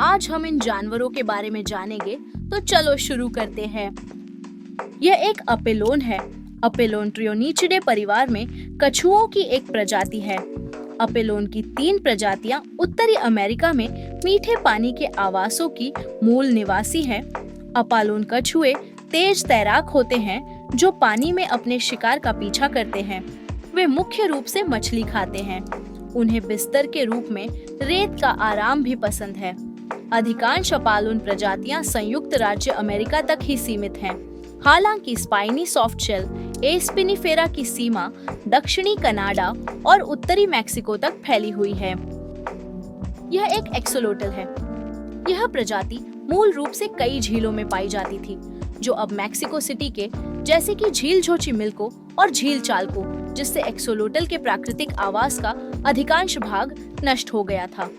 आज हम इन जानवरों के बारे में जानेंगे, तो चलो शुरू करते हैं। यह एक अपेलोन है। अपेलोन ट्रियोनीचिडे परिवार में कछुओं की एक प्रजाति है। अपेलोन की 3 प्रजातियां उत्तरी अमेरिका में मीठे पानी के आवासों की मूल निवासी हैं। अपालोन कछुए तेज तैराक होते हैं जो पानी में अपने शिकार का पीछा करते हैं। वे मुख्य रूप से मछली खाते हैं। उन्हें बिस्तर के रूप में रेत का आराम भी पसंद है। अधिकांश अपालोन प्रजातियां संयुक्त राज्य अमेरिका तक ही सीमित हैं। हालांकि स्पाइनी सॉफ्टशेल ए स्पिनिफेरा की सीमा दक्षिणी कनाडा और उत्तरी मैक्सिको तक फैली हुई है। यह एक एक्सोलोटल है। यह प्रजाति मूल रूप से कई झीलों में पाई जाती थी, जो अब मैक्सिको सिटी के जैसे कि झील जोचिमिल्को और झील चाल्को, जिससे एक्सोलोटल के प्राकृतिक आवास का अधिकांश भाग नष्ट हो गया था।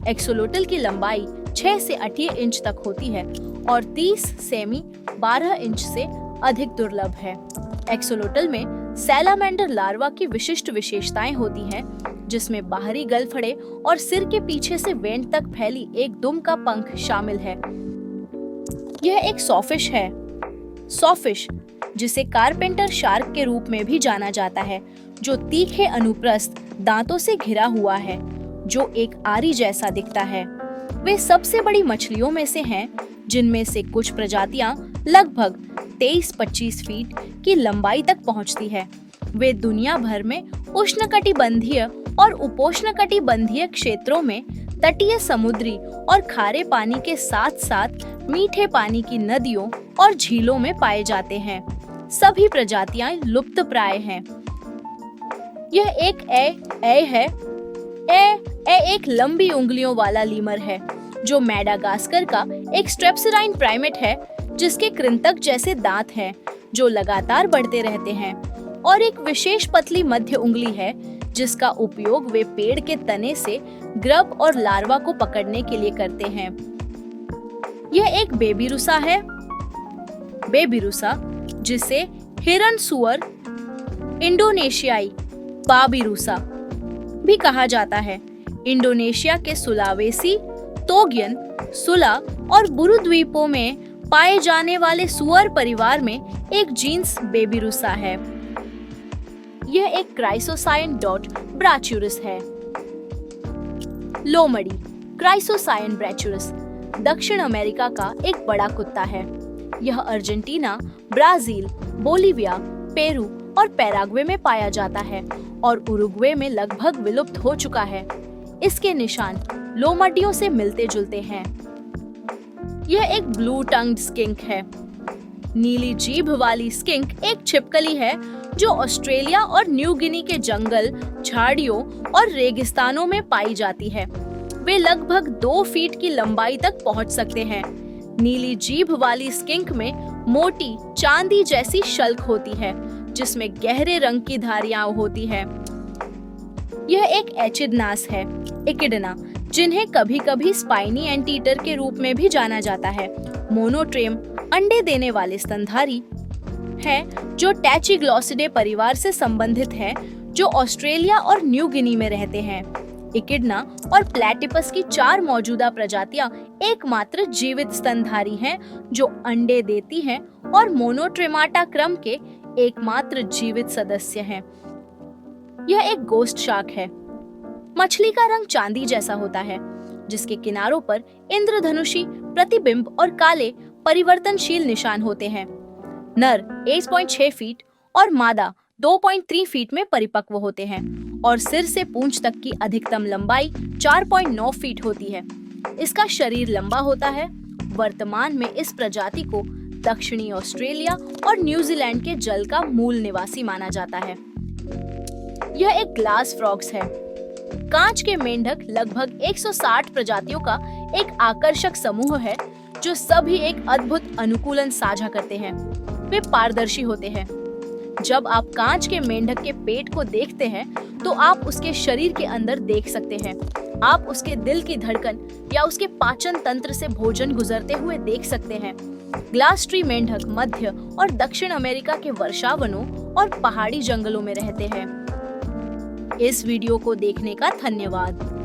एक्सोलोटल की लंबाई 6 से 8 इंच तक होती है और 30 सेमी 12 इंच से अधिक दुर्लभ है। एक्सोलोटल में सैलामेंडर लार्वा की विशिष्ट विशेषताएं होती हैं, जिसमें बाहरी गलफड़े और सिर के पीछे से वेंट तक फैली एक दुम का पंख शामिल है। यह एक सॉफिश है। सॉफिश, जिसे कारपेंटर शार्क के रूप में भी जाना जाता है, जो तीखे अनुप्रस्थ दांतों से घिरा हुआ है, जो एक आरी जैसा दिखता है। वे सबसे बड़ी मछलियों में से हैं, जिनमें से कुछ प्रजातियां लगभग 23-25 फीट की लंबाई तक पहुंचती है। वे दुनिया भर में उष्णकटिबंधीय और उपोष्णकटिबंधीय क्षेत्रों में तटीय समुद्री और खारे पानी के साथ-साथ मीठे पानी की नदियों और झीलों में पाए जाते हैं। सभी प्रजातियां लुप्तप्राय हैं। यह एक ए है। एक लंबी उंगलियों वाला लीमर है, जो मैडागास्कर का एक स्ट्रेप्सिराइन प्राइमेट है, जिसके कृंतक जैसे दांत हैं, जो लगातार बढ़ते रहते हैं, और एक विशेष पतली मध्य उंगली है, जिसका उपयोग वे पेड़ के तने से ग्रब और लार्वा को पकड़ने के लिए करते हैं। यह एक बेबीरुसा है। बेबीरुसा, जिसे हिरन सुअर इंडोनेशियाई बाबिरुसा भी कहा जाता है, इंडोनेशिया के सुलावेसी, तोगियन, सुला और बुरु द्वीपों में पाए जाने वाले सुअर परिवार में एक जीन्स बेबीरुसा है। यह एक क्राइसोसायन डॉट ब्राचुरस है। लोमड़ी क्राइसोसायन ब्राचुरस दक्षिण अमेरिका का एक बड़ा कुत्ता है। यह अर्जेंटीना, ब्राजील, बोलिविया, पेरू और पैराग्वे में पाया जाता है और उरुग्वे में लगभग विलुप्त हो चुका है। इसके निशान लोमड़ियों से मिलते जुलते हैं। यह एक ब्लू टंग्ड स्किंक है। नीली जीभ वाली स्किंक एक छिपकली है, जो ऑस्ट्रेलिया और न्यू गिनी के जंगल, झाड़ियों और रेगिस्तानों में पाई जाती है। वे लगभग 2 फीट की लंबाई तक पहुंच सकते हैं। नीली जीभ वाली स्किंक में मोटी चांदी जैसी शल्क होती है, जिसमें गहरे रंग की धारियां होती है। यह एक एचिडनास है। इकिडना, जिन्हें कभी-कभी स्पाइनी एंटीटर के रूप में भी जाना जाता है, मोनोट्रेम अंडे देने वाले स्तनधारी है, जो टैचिग्लोसिडे परिवार से संबंधित है, जो ऑस्ट्रेलिया और न्यू गिनी में रहते हैं। इकिडना और प्लेटिपस की 4 मौजूदा प्रजातियां एकमात्र जीवित स्तनधारी हैं, जो अंडे देती हैं और मोनोट्रेमाटा क्रम के एकमात्र जीवित सदस्य हैं। यह एक गोस्ट शार्क है। मछली का रंग चांदी जैसा होता है, जिसके किनारों पर इंद्रधनुषी प्रतिबिंब और काले परिवर्तनशील निशान होते हैं। नर 8.6 फीट और मादा 2.3 फीट में परिपक्व होते हैं और सिर से पूंछ तक की अधिकतम लंबाई 4.9 फीट होती है। इसका शरीर लंबा होता है। वर्तमान में इस प्रजाति को दक्षिणी ऑस्ट्रेलिया और न्यूजीलैंड के जल का मूल निवासी माना जाता है। यह एक ग्लास फ्रॉग्स है। कांच के मेंढक लगभग 160 प्रजातियों का एक आकर्षक समूह है, जो सभी एक अद्भुत अनुकूलन साझा करते हैं। वे पारदर्शी होते हैं। जब आप कांच के मेंढक के पेट को देखते हैं, तो आप उसके शरीर के अंदर देख सकते हैं। आप उसके दिल की धड़कन या उसके पाचन तंत्र से भोजन गुजरते हुए देख सकते हैं। ग्लास ट्री मेंढक मध्य और दक्षिण अमेरिका के वर्षावनों और पहाड़ी जंगलों में रहते हैं। इस वीडियो को देखने का धन्यवाद।